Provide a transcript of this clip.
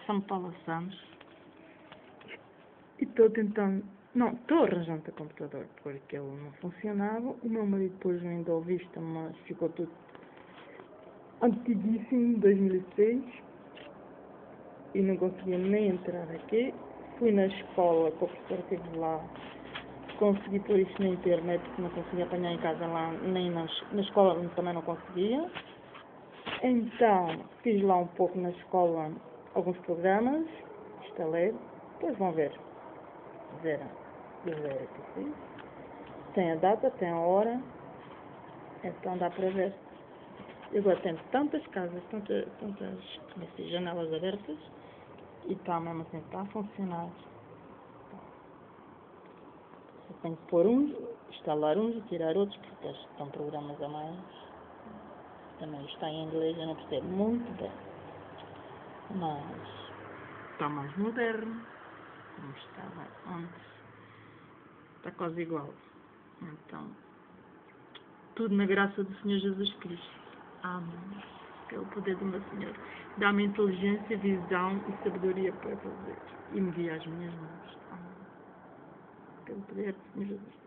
São Paulo Santos. E estou tentando... Não, estou arranjando o computador porque ele não funcionava. O meu marido depois vendeu vista, mas ficou tudo antiguíssimo, 2006. E não conseguia nem entrar aqui. Fui na escola, com a professora que esteve lá. Consegui pôr isto na internet, porque não conseguia apanhar em casa lá, nem na escola também não conseguia. Então, fiz lá um pouco na escola alguns programas, instalei, depois vão ver. Ver aqui. Tem a data, tem a hora, então dá para ver. Eu agora tenho tantas casas, tantas janelas abertas, e está mesmo assim, está a funcionar. Eu tenho que pôr uns, instalar uns e tirar outros, porque estão programas a mais. Também está em inglês, eu não percebo muito bem. Mas está mais moderno, como estava antes. Está quase igual. Então, tudo na graça do Senhor Jesus Cristo. Amém. Que é o poder do meu Senhor. Dá-me inteligência, visão e sabedoria para fazer. E me guia as minhas mãos. Amém. Pelo poder do Senhor Jesus.